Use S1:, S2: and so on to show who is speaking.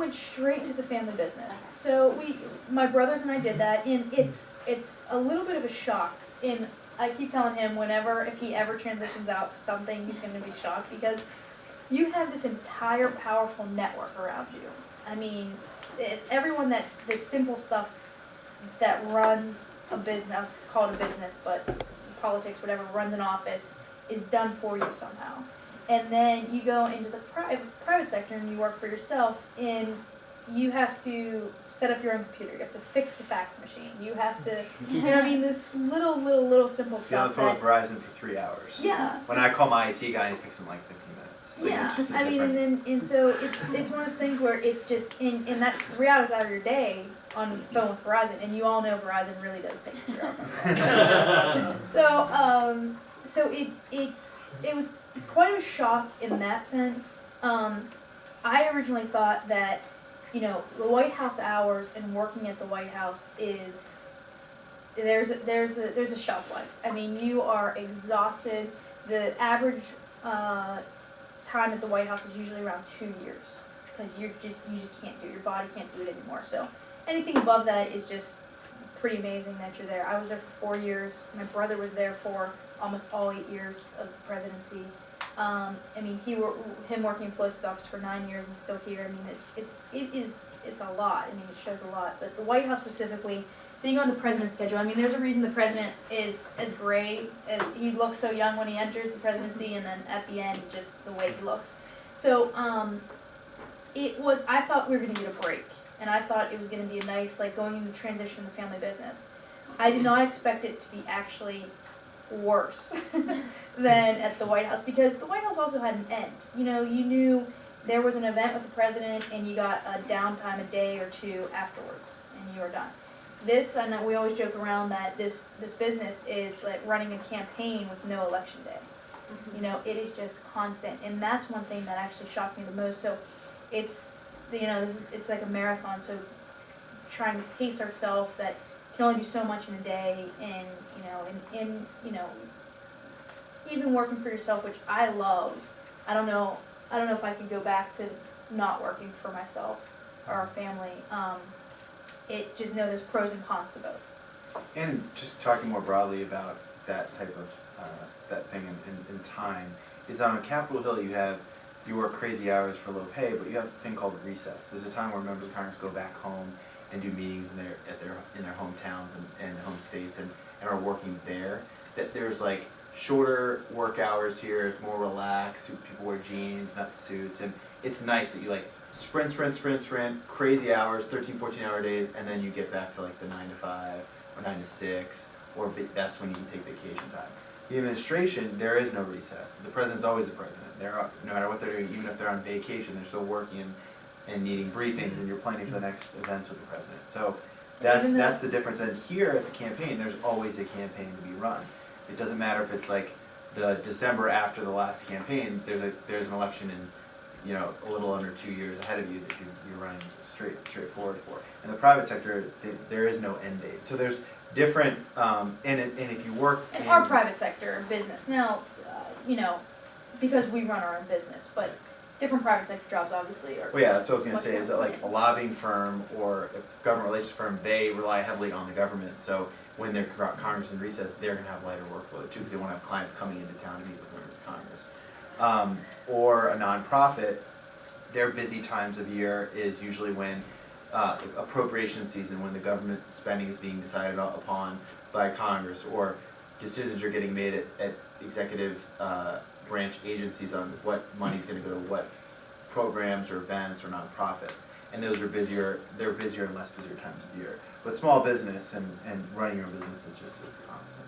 S1: went straight into the family business. So my brothers and I did that, and it's a little bit of a shock. And I keep telling him if he ever transitions out to something, he's going to be shocked because you have this entire powerful network around you. I mean, everyone this simple stuff that runs a business, it's called a business, but politics, whatever, runs an office, is done for you somehow. And then you go into the private sector and you work for yourself, and you have to set up your own computer. You have to fix the fax machine. You have to, you know what I mean, this little simple stuff.
S2: You on the phone with Verizon for 3 hours.
S1: Yeah.
S2: When I call my IT guy, he fixes in like 15 minutes. Like,
S1: yeah, I mean, and so it's one of those things where it's just, and that's 3 hours out of your day on the phone with Verizon, and you all know Verizon really does take 3 hours on the phone. So it's quite a shock in that sense. I originally thought that, the White House hours and working at the White House there's a shelf life. I mean, you are exhausted. The average time at the White House is usually around 2 years because you just can't do it. Your body can't do it anymore. So anything above that is just pretty amazing that you're there. I was there for 4 years. My brother was there for almost all 8 years of the presidency. I mean, him working in post office for 9 years and still here. I mean, it's a lot. I mean, it shows a lot. But the White House specifically, being on the president's schedule. I mean, there's a reason the president is as gray as he looks so young when he enters the presidency, and then at the end, just the way he looks. So I thought we were going to get a break, and I thought it was going to be a nice, like, going into transition in the family business. I did not expect it to be actually worse than at the White House, because the White House also had an end. You knew there was an event with the president, and you got a downtime a day or two afterwards, and you were done. And we always joke around that this business is like running a campaign with no election day. Mm-hmm. It is just constant, and that's one thing that actually shocked me the most. So it's like a marathon. So trying to pace ourselves that can only do so much in a day, and even working for yourself, which I love. I don't know if I could go back to not working for myself or our family. There's pros and cons to both.
S2: And just talking more broadly about that type of that thing in time, is on Capitol Hill you work crazy hours for low pay, but you have a thing called recess. There's a time where members of Congress go back home and do meetings in their hometowns and home states and are working there. That there's like shorter work hours here. It's more relaxed. People wear jeans, not suits, and it's nice that you like sprint, crazy hours, 13, 14-hour days, and then you get back to like the 9 to 5 or 9 to 6, or that's when you can take vacation time. The administration, there is no recess. The president's always the president. No matter what they're doing, even if they're on vacation, they're still working and needing briefings, and you're planning for the next events with the president. So that's the difference. And here at the campaign, there's always a campaign to be run. It doesn't matter if it's like the December after the last campaign. There's an election in a little under 2 years ahead of you that you're running straightforward for. In the private sector, there is no end date. So there's different, and if you work
S1: in our private sector business now, because we run our own business, but different private sector jobs obviously are.
S2: Well, yeah, that's what I was going to say. Is that like a lobbying firm or a government relations firm? They rely heavily on the government. So when they're Congress in recess, they're going to have lighter workload too, because they won't have clients coming into town to meet with members of Congress. Or a nonprofit, their busy times of year is usually when appropriation season, when the government spending is being decided upon by Congress, or decisions are getting made at executive branch agencies on what money's going to go to what programs or events or nonprofits. And those are busier, and less busier times of year. But small business and running your own business is it's constant.